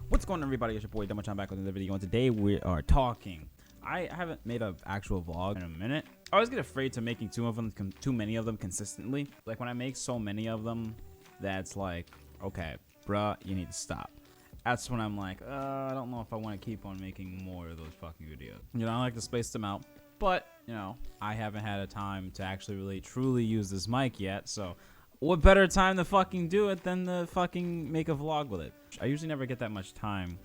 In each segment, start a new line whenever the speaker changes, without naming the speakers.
What's going on, everybody? It's your boy Dumb. I'm back with another video, and today we are talking. I haven't made an actual vlog in a minute. I always get afraid to making too many of them consistently. Like when I make so many of them, that's like, okay, bruh, you need to stop. That's when I'm like, I don't know if I want to keep on making more of those fucking videos. You know, I like to space them out, but you know, I haven't had a time to actually really truly use this mic yet, so. What better time to fucking do it than to fucking make a vlog with it? I usually never get that much time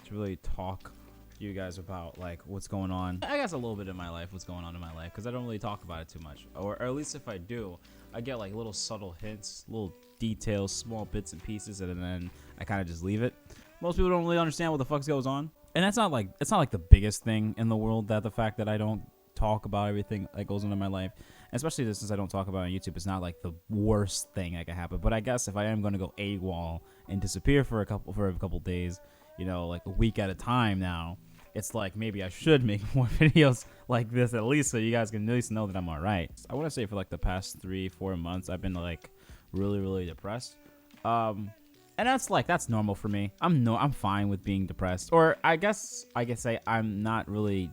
to really talk to you guys about like what's going on. I guess a little bit in my life, what's going on in my life, because I don't really talk about it too much. Or at least if I do, I get like little subtle hints, little details, small bits and pieces, and then I kind of just leave it. Most people don't really understand what the fuck goes on. And it's not like the biggest thing in the world, that the fact that I don't talk about everything that goes on in my life, and especially since I don't talk about it on YouTube, it's not like the worst thing that could happen. But I guess if I am going to go AWOL and disappear for a couple days, you know, like a week at a time now, it's like maybe I should make more videos like this at least, so you guys can at least know that I'm all right. I want to say for like the past 3-4 months I've been like really depressed, and that's normal for me. I'm fine with being depressed, or I guess I could say I'm not really.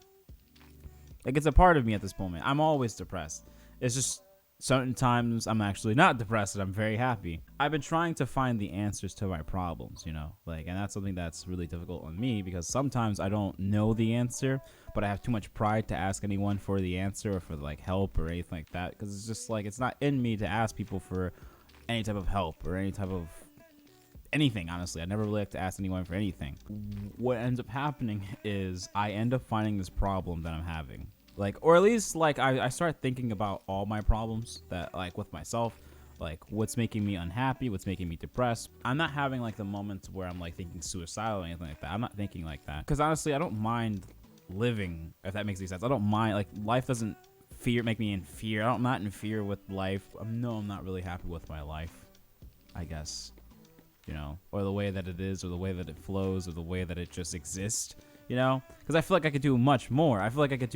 Like, it's a part of me at this moment. I'm always depressed. It's just certain times I'm actually not depressed and I'm very happy. I've been trying to find the answers to my problems, you know, like, and that's something that's really difficult on me because sometimes I don't know the answer, but I have too much pride to ask anyone for the answer or for like help or anything like that, because it's just like, it's not in me to ask people for any type of help or any type of anything. Honestly, I never really like to ask anyone for anything. What ends up happening is I end up finding this problem that I'm having, like, or at least like I start thinking about all my problems that like with myself, like what's making me unhappy, what's making me depressed. I'm not having like the moments where I'm like thinking suicidal or anything like that. I'm not thinking like that because honestly I don't mind living, if that makes any sense. I don't mind, like, life doesn't make me in fear. I'm not in fear with life. I'm not really happy with my life, I guess, you know, or the way that it is, or the way that it flows, or the way that it just exists, you know, because I feel like I could do much more. I feel like I could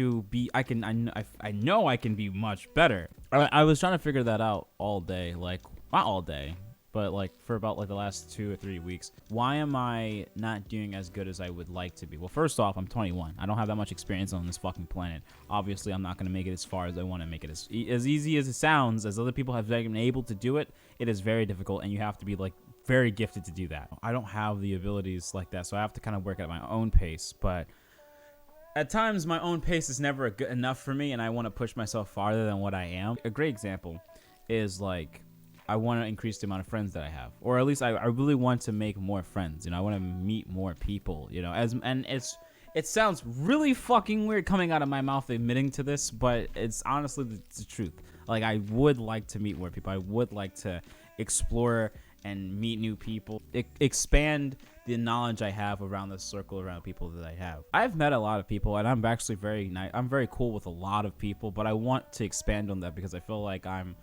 I know I can be much better. I was trying to figure that out all day, like, not all day, but like for about like the last 2 or 3 weeks. Why am I not doing as good as I would like to be? Well, first off, I'm 21. I don't have that much experience on this fucking planet. Obviously, I'm not going to make it as far as I want to make it. As easy as it sounds, as other people have been able to do it, it is very difficult, and you have to be like very gifted to do that. I don't have the abilities like that, so I have to kind of work at my own pace. But at times my own pace is never good enough for me, and I want to push myself farther than what I am. A great example is like, I want to increase the amount of friends that I have, or at least I really want to make more friends. You know, I want to meet more people, you know, it sounds really fucking weird coming out of my mouth admitting to this, but it's honestly the truth. Like, I would like to meet more people. I would like to explore and meet new people, expand the knowledge I have around the circle, around people that I have. I've met a lot of people, and I'm actually I'm very cool with a lot of people, but I want to expand on that because I feel like I'm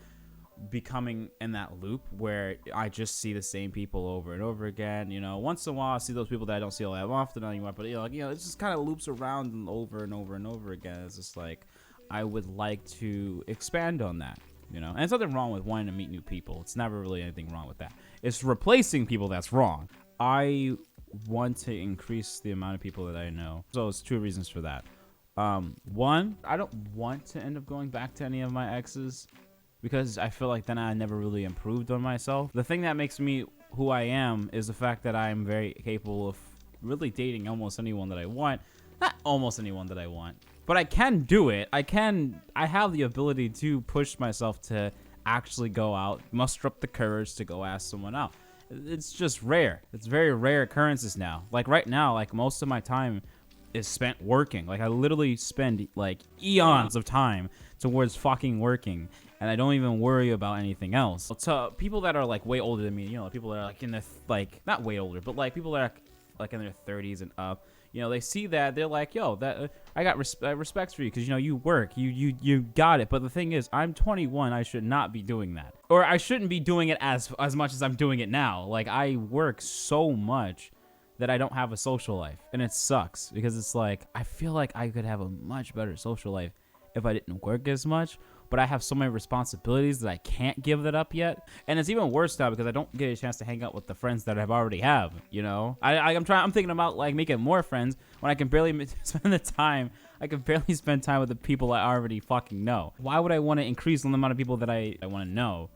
becoming in that loop where I just see the same people over and over again. You know, once in a while I see those people that I don't see all that often anymore, but you know, it just kind of loops around and over and over and over again. It's just like, I would like to expand on that, you know. And there's nothing wrong with wanting to meet new people. It's never really anything wrong with that. It's replacing people that's wrong. I want to increase the amount of people that I know. So it's 2 reasons for that. One, I don't want to end up going back to any of my exes, because I feel like then I never really improved on myself. The thing that makes me who I am is the fact that I'm very capable of really dating almost anyone that I want. Not almost anyone that I want, but I can do it. I have the ability to push myself to actually go out, muster up the courage to go ask someone out. It's just rare. It's very rare occurrences now. Like right now, like most of my time is spent working. Like I literally spend like eons of time towards fucking working, and I don't even worry about anything else. To people that are like way older than me, you know, people that are like in the not way older, but like people that are like in their 30s and up, you know, they see that, they're like, yo, that I got respect for you because, you know, you work, you got it. But the thing is, I'm 21. I should not be doing that, or I shouldn't be doing it as much as I'm doing it now. Like, I work so much that I don't have a social life, and it sucks because it's like, I feel like I could have a much better social life if I didn't work as much. but I have so many responsibilities that I can't give that up yet. And it's even worse now because I don't get a chance to hang out with the friends that I've already have, you know? I'm thinking about like making more friends when I can barely spend the time. I can barely spend time with the people I already fucking know. Why would I want to increase the amount of people that I want to know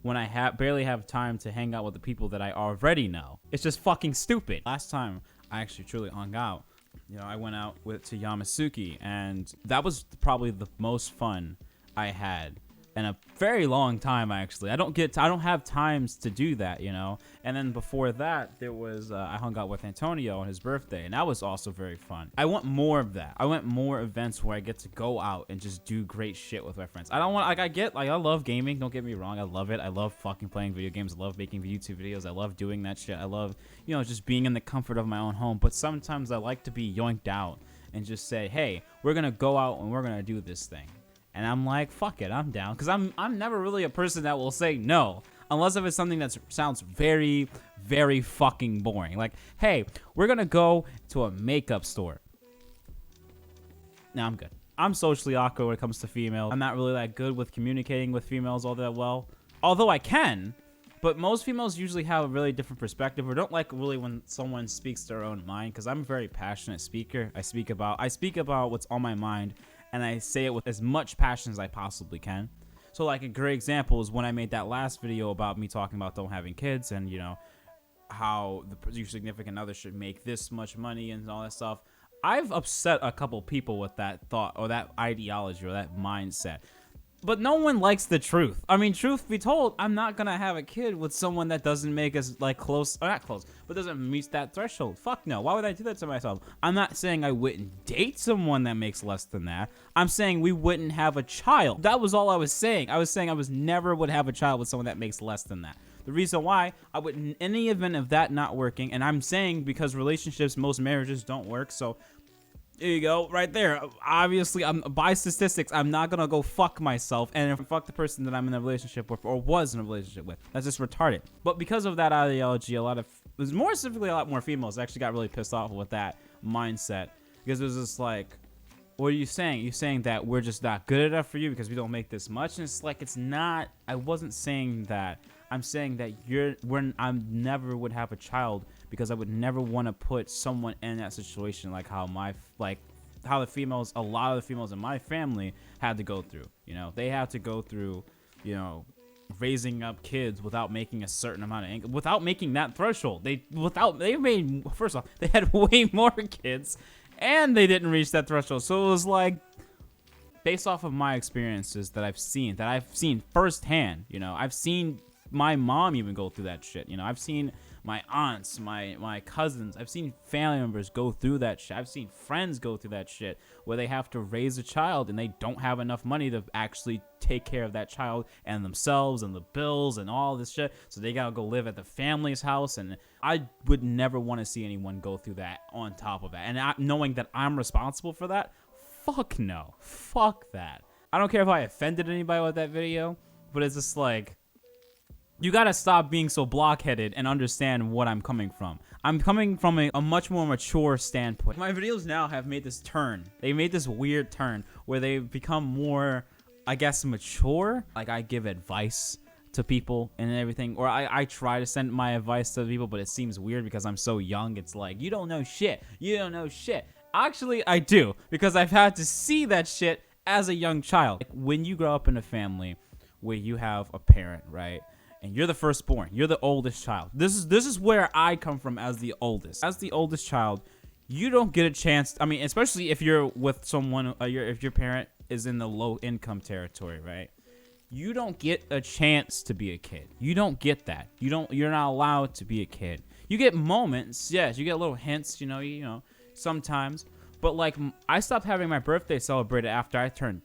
when I barely have time to hang out with the people that I already know? It's just fucking stupid. Last time I actually truly hung out, you know, I went out to Yamasuki, and that was probably the most fun I had in a very long time. Actually, I don't have times to do that, you know. And then before that, there was I hung out with Antonio on his birthday, and that was also very fun. I want more of that. I want more events where I get to go out and just do great shit with my friends. I don't want I love gaming. Don't get me wrong, I love it. I love fucking playing video games. I love making YouTube videos. I love doing that shit. I love, you know, just being in the comfort of my own home. But sometimes I like to be yoinked out and just say, hey, we're gonna go out and we're gonna do this thing. And I'm like, fuck it, I'm down. Because I'm never really a person that will say no. Unless if it's something that sounds very, very fucking boring. Like, hey, we're going to go to a makeup store. No, I'm good. I'm socially awkward when it comes to females. I'm not really that good with communicating with females all that well. Although I can. But most females usually have a really different perspective or don't like really when someone speaks their own mind. Because I'm a very passionate speaker. I speak about what's on my mind. And I say it with as much passion as I possibly can. So like a great example is when I made that last video about me talking about don't having kids and, you know, how your significant other should make this much money and all that stuff. I've upset a couple people with that thought or that ideology or that mindset. But no one likes the truth. I mean, truth be told, I'm not going to have a kid with someone that doesn't make us like close, or not close, but doesn't meet that threshold. Fuck no. Why would I do that to myself? I'm not saying I wouldn't date someone that makes less than that. I'm saying we wouldn't have a child. That was all I was saying. I was saying never would have a child with someone that makes less than that. The reason why I would, in any event of that not working, and I'm saying because relationships, most marriages don't work, so there you go, right there. Obviously, by statistics, I'm not gonna go fuck myself and fuck the person that I'm in a relationship with or was in a relationship with. That's just retarded. But because of that ideology, more specifically, a lot more females actually got really pissed off with that mindset because it was just like, what are you saying? You're saying that we're just not good enough for you because we don't make this much, and it's like it's not. I wasn't saying that. I'm saying that I never would have a child because I would never want to put someone in that situation like how a lot of the females in my family had to go through. You know, they had to go through, you know, raising up kids without making a certain amount of income, without making that threshold. First off, they had way more kids and they didn't reach that threshold. So it was like, based off of my experiences that I've seen firsthand, you know, I've seen my mom even go through that shit. You know, I've seen my aunts, my cousins, I've seen family members go through that shit. I've seen friends go through that shit where they have to raise a child and they don't have enough money to actually take care of that child and themselves and the bills and all this shit. So they gotta go live at the family's house. And I would never want to see anyone go through that on top of that. And knowing that I'm responsible for that, fuck no. Fuck that. I don't care if I offended anybody with that video, but it's just like, you gotta stop being so blockheaded and understand what I'm coming from. I'm coming from a much more mature standpoint. My videos now have made this turn. They made this weird turn where they've become more, I guess, mature. Like I give advice to people and everything, or I try to send my advice to people, but it seems weird because I'm so young. It's like, you don't know shit. You don't know shit. Actually, I do, because I've had to see that shit as a young child. Like, when you grow up in a family where you have a parent, right? And you're the firstborn. You're the oldest child. This is where I come from as the oldest. As the oldest child, you don't get a chance. I mean, especially if you're with someone, if your parent is in the low income territory, right? You don't get a chance to be a kid. You don't get that. You're not allowed to be a kid. You get moments, yes. You get little hints, you know, sometimes. But like, I stopped having my birthday celebrated after I turned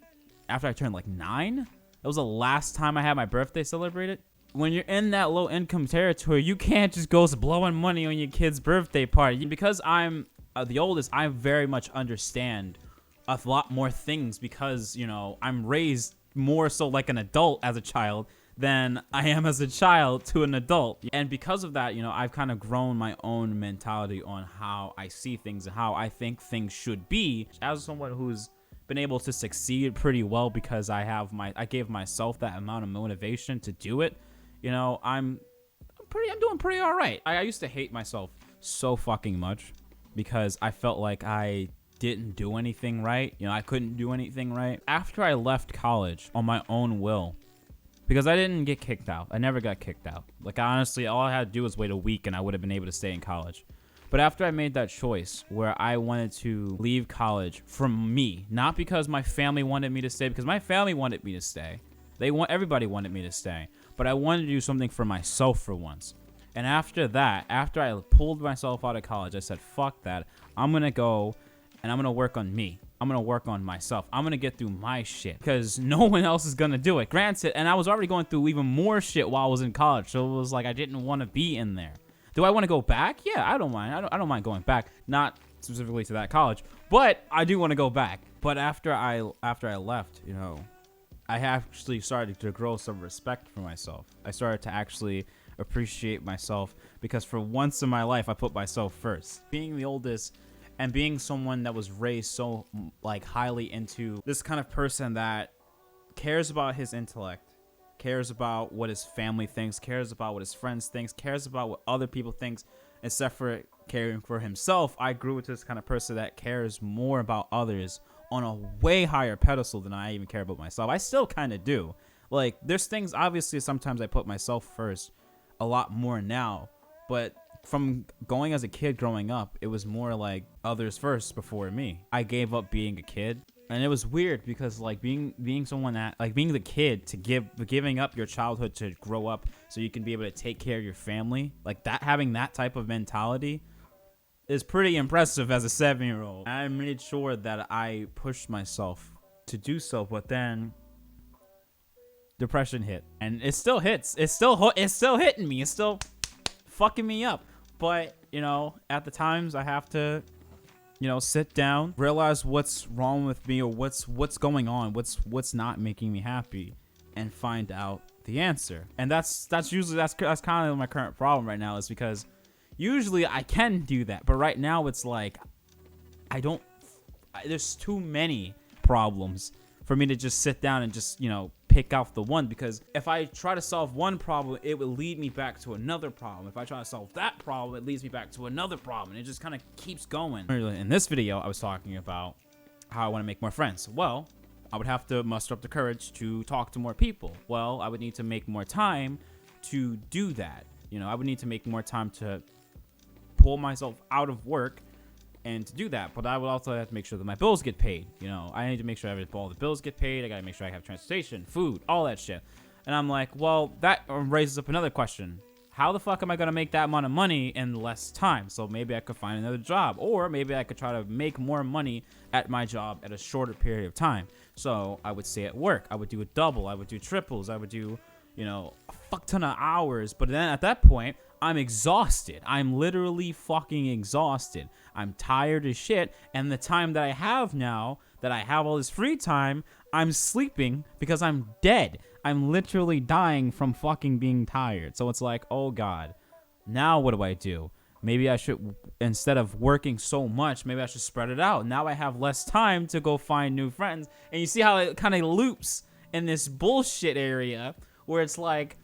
like 9. That was the last time I had my birthday celebrated. When you're in that low income territory, you can't just go blowing money on your kid's birthday party. Because I'm the oldest, I very much understand a lot more things because, you know, I'm raised more so like an adult as a child than I am as a child to an adult. And because of that, you know, I've kind of grown my own mentality on how I see things and how I think things should be. As someone who's been able to succeed pretty well because I gave myself that amount of motivation to do it. You know, I'm doing pretty all right. I used to hate myself so fucking much because I felt like I didn't do anything right. You know, I couldn't do anything right. After I left college on my own will, because I didn't get kicked out. I never got kicked out. Like, honestly, all I had to do was wait a week and I would have been able to stay in college. But after I made that choice where I wanted to leave college from me, not because my family wanted me to stay, because my family wanted me to stay. Everybody wanted me to stay. But I wanted to do something for myself for once. And after that, after I pulled myself out of college, I said, fuck that. I'm going to go and I'm going to work on me. I'm going to work on myself. I'm going to get through my shit because no one else is going to do it. Granted, and I was already going through even more shit while I was in college. So it was like I didn't want to be in there. Do I want to go back? Yeah, I don't mind. I don't mind going back. Not specifically to that college, but I do want to go back. But after I left, you know, I actually started to grow some respect for myself. I started to actually appreciate myself because for once in my life, I put myself first. Being the oldest and being someone that was raised so like highly into this kind of person that cares about his intellect, cares about what his family thinks, cares about what his friends thinks, cares about what other people thinks, except for caring for himself. I grew into this kind of person that cares more about others on a way higher pedestal than I even care about myself. I still kind of do. Like, there's things, obviously, sometimes I put myself first a lot more now, but from going as a kid growing up, it was more like others first before me. I gave up being a kid. And it was weird because like being someone that like being the kid to giving up your childhood to grow up so you can be able to take care of your family, like that, having that type of mentality is pretty impressive as a 7-year-old. I made sure that I pushed myself to do so, but then depression hit, and it still hits. It's still hitting me. It's still fucking me up. But you know, at the times I have to, you know, sit down, realize what's wrong with me or what's going on, what's not making me happy, and find out the answer. And that's kind of my current problem right now, is because usually I can do that, but right now it's like there's too many problems for me to just sit down and just, you know, pick out the one, because if I try to solve one problem, it will lead me back to another problem. If I try to solve that problem, it leads me back to another problem. It just kind of keeps going. In this video, I was talking about how I want to make more friends. Well, I would have to muster up the courage to talk to more people. Well, I would need to make more time to do that. You know, I would need to make more time to pull myself out of work and to do that. But I would also have to make sure that my bills get paid. You know, I need to make sure all the bills get paid. I got to make sure I have transportation, food, all that shit. And I'm like, well, that raises up another question. How the fuck am I going to make that amount of money in less time? So maybe I could find another job, or maybe I could try to make more money at my job at a shorter period of time. So I would stay at work. I would do a double. I would do triples. I would do, you know, a fuck ton of hours. But then at that point, I'm exhausted. I'm literally fucking exhausted. I'm tired as shit. And the time that I have now, that I have all this free time, I'm sleeping because I'm dead. I'm literally dying from fucking being tired. So it's like, oh God, now what do I do? Maybe I should, instead of working so much, maybe I should spread it out. Now I have less time to go find new friends. And you see how it kind of loops in this bullshit area where it's like,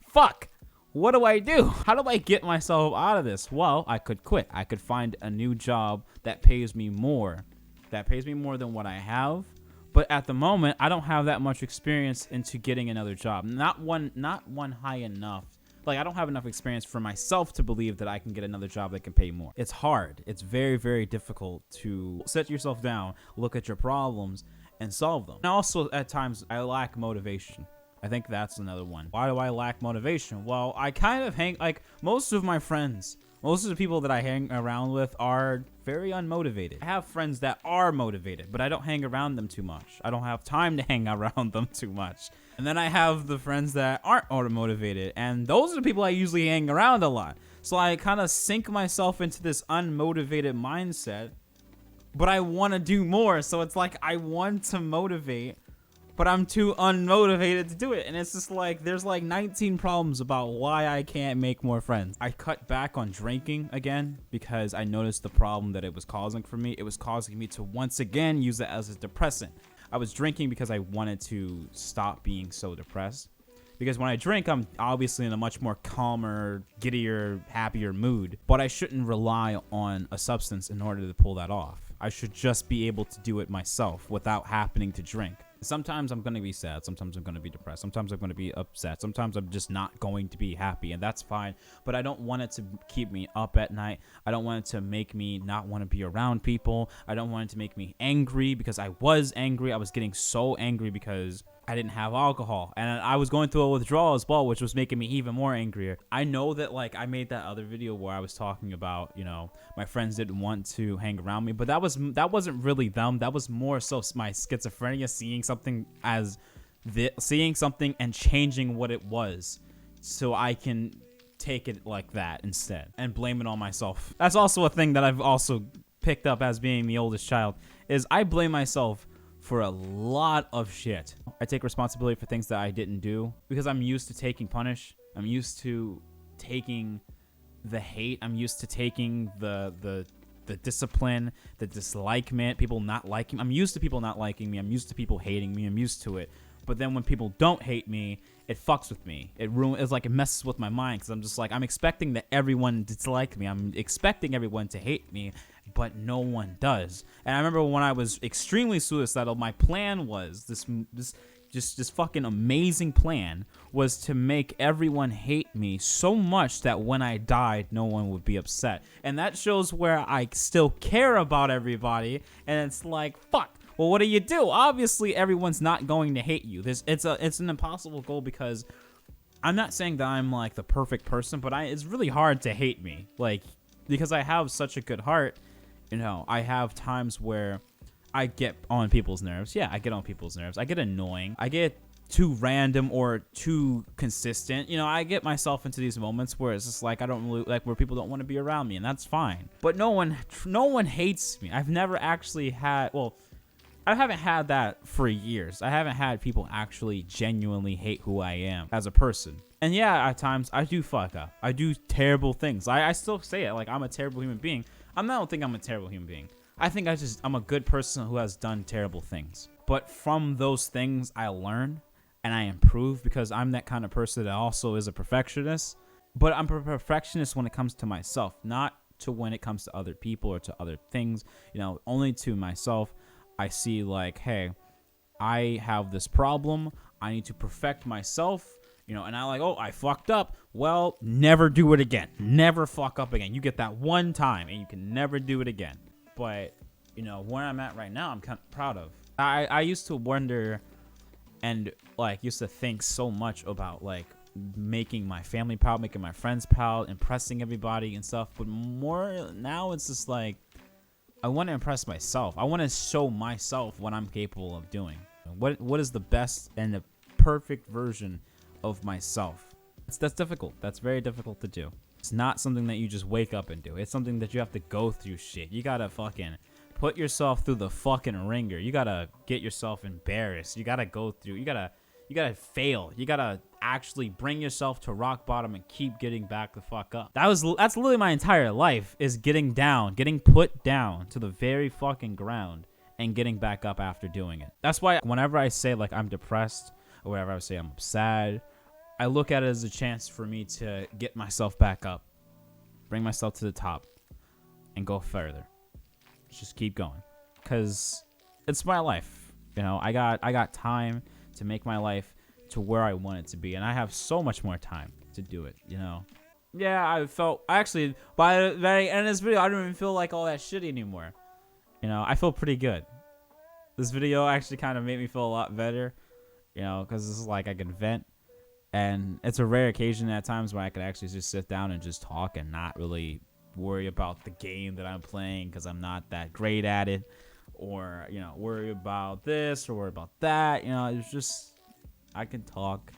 fuck. What do I do? How do I get myself out of this? Well, I could quit. I could find a new job that pays me more. That pays me more than what I have. But at the moment, I don't have that much experience into getting another job. Not one high enough. Like, I don't have enough experience for myself to believe that I can get another job that can pay more. It's hard. It's very, very difficult to set yourself down, look at your problems, and solve them. And also, at times, I lack motivation. I think that's another one. Why do I lack motivation? Well, I kind of like most of my friends, most of the people that I hang around with are very unmotivated. I have friends that are motivated, but I don't hang around them too much. I don't have time to hang around them too much. And then I have the friends that aren't motivated, and those are the people I usually hang around a lot. So I kind of sink myself into this unmotivated mindset, but I want to do more. So it's like I want to motivate, but I'm too unmotivated to do it. And it's just like, there's like 19 problems about why I can't make more friends. I cut back on drinking again because I noticed the problem that it was causing for me. It was causing me to once again use it as a depressant. I was drinking because I wanted to stop being so depressed. Because when I drink, I'm obviously in a much more calmer, giddier, happier mood. But I shouldn't rely on a substance in order to pull that off. I should just be able to do it myself without happening to drink. Sometimes I'm going to be sad. Sometimes I'm going to be depressed. Sometimes I'm going to be upset. Sometimes I'm just not going to be happy, and that's fine. But I don't want it to keep me up at night. I don't want it to make me not want to be around people. I don't want it to make me angry because I was angry. I was getting so angry because I didn't have alcohol, and I was going through a withdrawal as well, which was making me even more angrier. I know that, like, I made that other video where I was talking about, you know, my friends didn't want to hang around me, but that wasn't really them. That was more so my schizophrenia, seeing something and changing what it was, so I can take it like that instead and blame it on myself. That's also a thing that I've also picked up as being the oldest child, is I blame myself for a lot of shit. I take responsibility for things that I didn't do because I'm used to taking punish. I'm used to taking the hate. I'm used to taking the discipline, the dislikement, people not liking me. I'm used to people not liking me. I'm used to people hating me. I'm used to it. But then when people don't hate me, it fucks with me. It messes with my mind, because I'm just like, I'm expecting that everyone dislike me. I'm expecting everyone to hate me, but no one does. And I remember when I was extremely suicidal, my plan was this fucking amazing plan was to make everyone hate me so much that when I died, no one would be upset. And that shows where I still care about everybody. And it's like, fuck. Well, what do you do? Obviously, everyone's not going to hate you. It's an impossible goal, because I'm not saying that I'm like the perfect person, but it's really hard to hate me. Like, because I have such a good heart, you know, I have times where I get on people's nerves. Yeah, I get on people's nerves. I get annoying. I get too random or too consistent. You know, I get myself into these moments where it's just like, I don't really like, where people don't want to be around me, and that's fine. But no one hates me. I've never actually had, well, I haven't had that for years. I haven't had people actually genuinely hate who I am as a person. And yeah, at times I do fuck up. I do terrible things. I still say it, like, I'm a terrible human being. I don't think I'm a terrible human being. I think I'm a good person who has done terrible things. But from those things, I learn and I improve, because I'm that kind of person that also is a perfectionist. But I'm a perfectionist when it comes to myself, not to when it comes to other people or to other things. You know, only to myself. I see, like, hey, I have this problem. I need to perfect myself, you know, and I like, oh, I fucked up. Well, never do it again. Never fuck up again. You get that one time and you can never do it again. But, you know, where I'm at right now, I'm kind of proud of. I used to wonder and, like, used to think so much about, like, making my family proud, making my friends proud, impressing everybody and stuff. But more now, it's just like, I want to impress myself. I want to show myself what I'm capable of doing. What is the best and the perfect version of myself? That's difficult. That's very difficult to do. It's not something that you just wake up and do. It's something that you have to go through shit. You gotta fucking put yourself through the fucking ringer. You gotta get yourself embarrassed. You gotta go through. You gotta fail. You gotta actually bring yourself to rock bottom and keep getting back the fuck up. That's literally my entire life, is getting put down to the very fucking ground and getting back up after doing it. That's why whenever I say, like, I'm depressed, or whenever I say I'm sad, I look at it as a chance for me to get myself back up, bring myself to the top, and go further. Just keep going, because it's my life. You know, I got time to make my life to where I want it to be, and I have so much more time to do it, you know. Yeah, actually, by the very end of this video, I don't even feel like all that shitty anymore. You know, I feel pretty good. This video actually kind of made me feel a lot better, you know, because this is like, I can vent, and it's a rare occasion at times where I could actually just sit down and just talk and not really worry about the game that I'm playing, because I'm not that great at it, or, you know, worry about this or worry about that. You know, it's just, I can talk,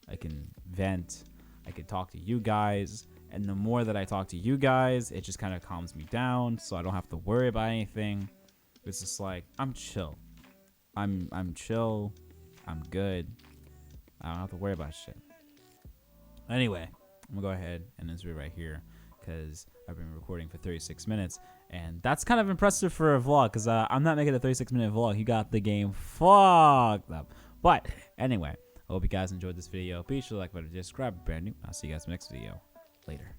I can vent, I can talk to you guys, and the more that I talk to you guys, it just kind of calms me down, so I don't have to worry about anything. It's just like, I'm chill. I'm chill. I'm good. I don't have to worry about shit. Anyway, I'm gonna go ahead and end this video right here because I've been recording for 36 minutes, and that's kind of impressive for a vlog because I'm not making a 36-minute vlog. You got the game fucked up. But anyway, I hope you guys enjoyed this video. Be sure to like, subscribe, brand new. I'll see you guys in the next video. Later.